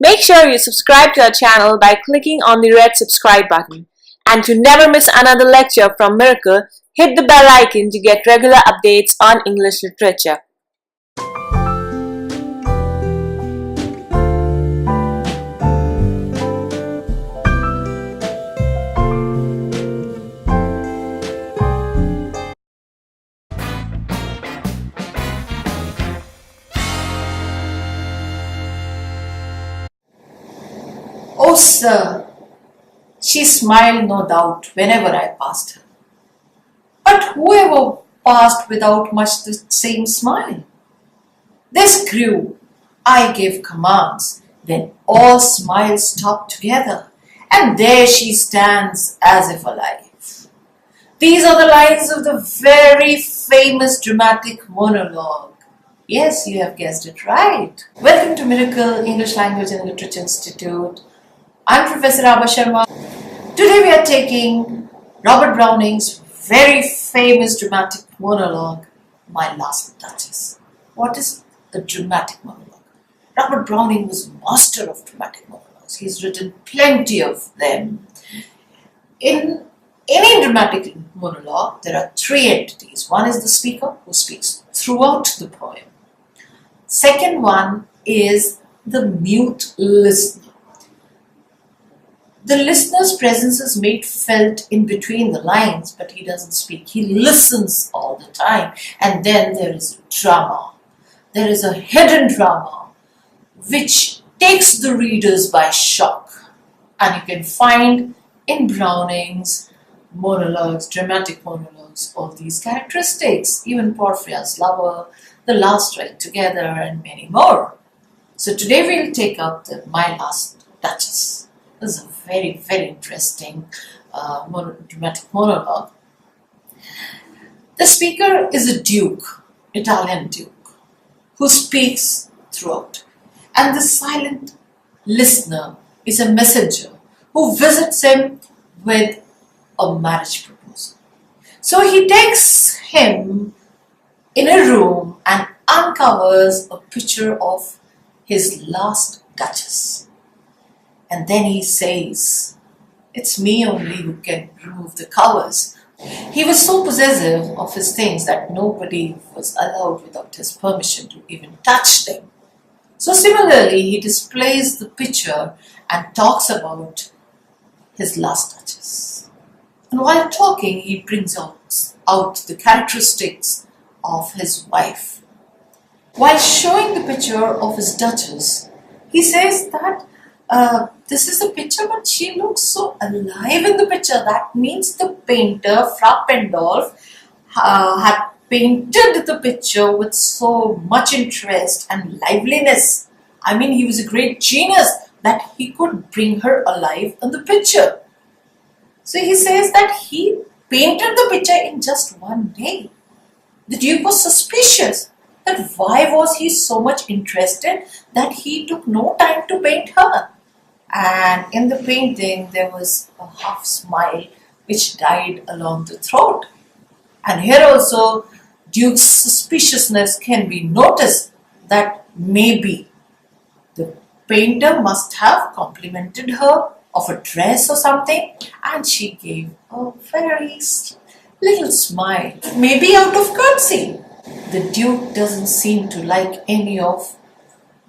Make sure you subscribe to our channel by clicking on the red subscribe button. And to never miss another lecture from Miracle, hit the bell icon to get regular updates on English literature. Oh, sir, she smiled no doubt whenever I passed her. But whoever passed without much the same smile? This grew. I gave commands. Then all smiles stopped together, and there she stands as if alive. These are the lines of the very famous dramatic monologue. Yes, you have guessed it right. Welcome to Miracle English Language and Literature Institute. I'm Professor Abha Sharma. Today we are taking Robert Browning's very famous dramatic monologue, My Last Duchess. What is a dramatic monologue? Robert Browning was a master of dramatic monologues. He's written plenty of them. In any dramatic monologue, there are three entities. One is the speaker, who speaks throughout the poem. Second one is the mute listener. The listener's presence is made felt in between the lines, but he doesn't speak. He listens all the time. And then there is drama. There is a hidden drama which takes the readers by shock. And you can find in Browning's monologues, dramatic monologues, all these characteristics. Even Porphyria's Lover, The Last Ride Together, and many more. So today we'll take up the My Last Duchess. This is a very, very interesting dramatic monologue. The speaker is a duke, Italian duke, who speaks throughout. And the silent listener is a messenger who visits him with a marriage proposal. So he takes him in a room and uncovers a picture of his last duchess. And then he says, "It's me only who can remove the covers." He was so possessive of his things that nobody was allowed without his permission to even touch them. So similarly, he displays the picture and talks about his last duchess. And while talking, he brings out the characteristics of his wife. While showing the picture of his duchess, he says that this is the picture, but she looks so alive in the picture. That means the painter, Fra Pendolf, had painted the picture with so much interest and liveliness. I mean, he was a great genius that he could bring her alive in the picture. So he says that he painted the picture in just one day. The Duke was suspicious that why was he so much interested that he took no time to paint her. And in the painting, there was a half smile which died along the throat. And here also, Duke's suspiciousness can be noticed that maybe the painter must have complimented her of a dress or something, and she gave a very little smile, maybe out of courtesy. The Duke doesn't seem to like any of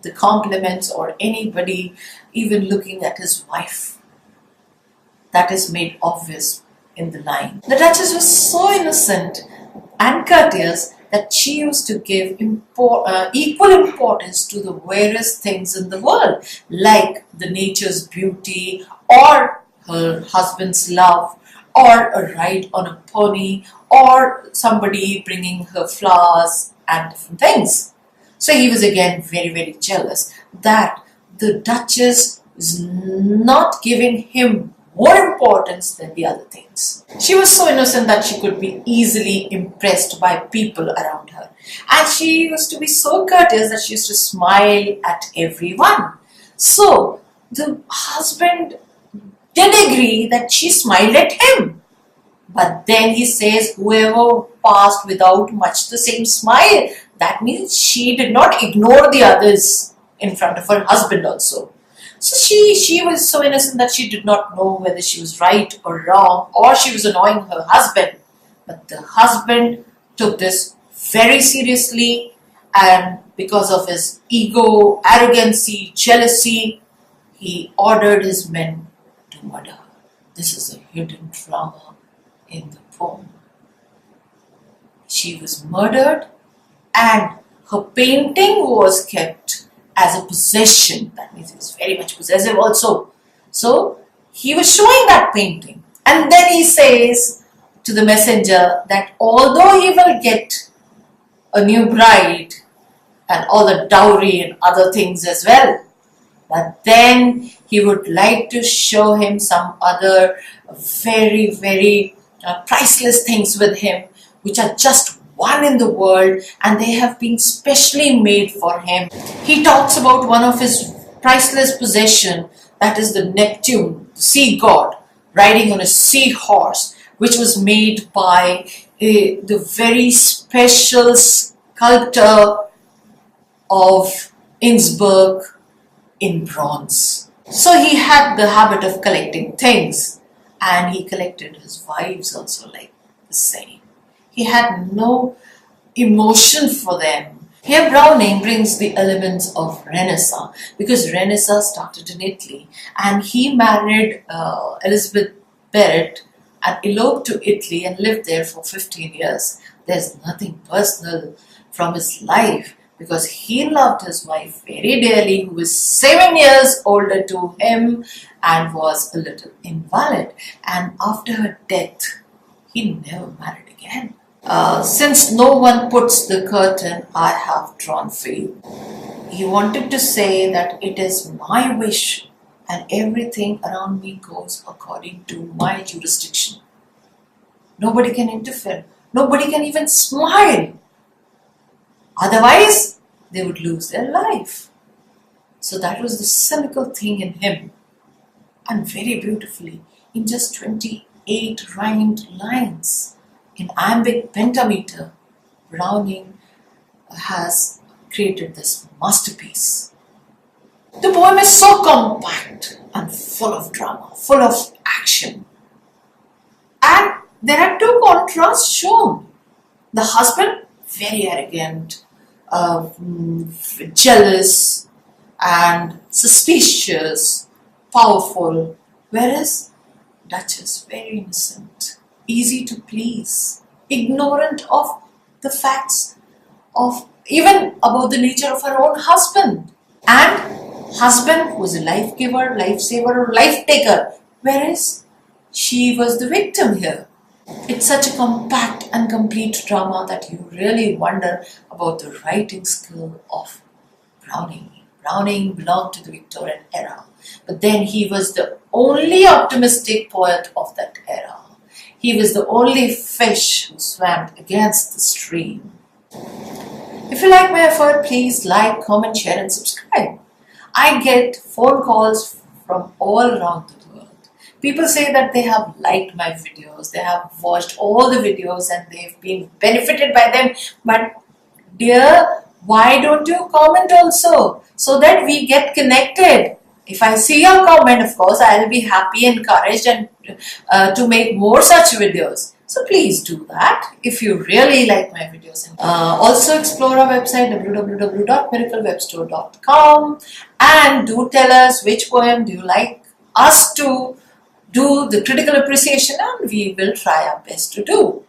the compliments or anybody even looking at his wife. That is made obvious in the line. The Duchess was so innocent and courteous that she used to give equal importance to the various things in the world, like the nature's beauty, or her husband's love, or a ride on a pony, or somebody bringing her flowers and different things. So he was again very, very jealous that the Duchess is not giving him more importance than the other things. She was so innocent that she could be easily impressed by people around her. And she used to be so courteous that she used to smile at everyone. So the husband did agree that she smiled at him. But then he says, whoever passed without much the same smile, that means she did not ignore the others in front of her husband also. So she was so innocent that she did not know whether she was right or wrong, or she was annoying her husband. But the husband took this very seriously, and because of his ego, arrogancy, jealousy, he ordered his men to murder her. This is a hidden drama in the poem. She was murdered, and her painting was kept as a possession. That means he was very much possessive also. So he was showing that painting, and then he says to the messenger that although he will get a new bride and all the dowry and other things as well, but then he would like to show him some other very, very priceless things with him, which are just one in the world, and they have been specially made for him. He talks about one of his priceless possession, that is the Neptune, the sea god, riding on a seahorse, which was made by the very special sculptor of Innsbruck in bronze. So he had the habit of collecting things, and he collected his wives also like the same. He had no emotion for them. Here Browning brings the elements of Renaissance, because Renaissance started in Italy, and he married Elizabeth Barrett and eloped to Italy and lived there for 15 years. There's nothing personal from his life, because he loved his wife very dearly, who was 7 years older to him and was a little invalid. And after her death, he never married again. Since no one puts the curtain, I have drawn for you. He wanted to say that it is my wish and everything around me goes according to my jurisdiction. Nobody can interfere. Nobody can even smile. Otherwise, they would lose their life. So that was the cynical thing in him. And very beautifully, in just 28 rhymed lines, in iambic pentameter, Browning has created this masterpiece. The poem is so compact and full of drama, full of action. And there are two contrasts shown. The husband, very arrogant, jealous and suspicious, powerful, whereas Duchess, very innocent, easy to please, ignorant of the facts of even about the nature of her own husband. And husband was a life giver, life saver, or life taker, whereas she was the victim here. It's such a compact and complete drama that you really wonder about the writing skill of Browning. Browning belonged to the Victorian era, but then he was the only optimistic poet of that era. He was the only fish who swam against the stream. If you like my effort, please like, comment, share and subscribe. I get phone calls from all around the world. People say that they have liked my videos, they have watched all the videos and they've been benefited by them. But dear, why don't you comment also, so that we get connected? If I see your comment, of course, I will be happy, encouraged and to make more such videos. So please do that if you really like my videos. Also explore our website www.miraclewebstore.com, and do tell us which poem do you like us to do the critical appreciation, and we will try our best to do.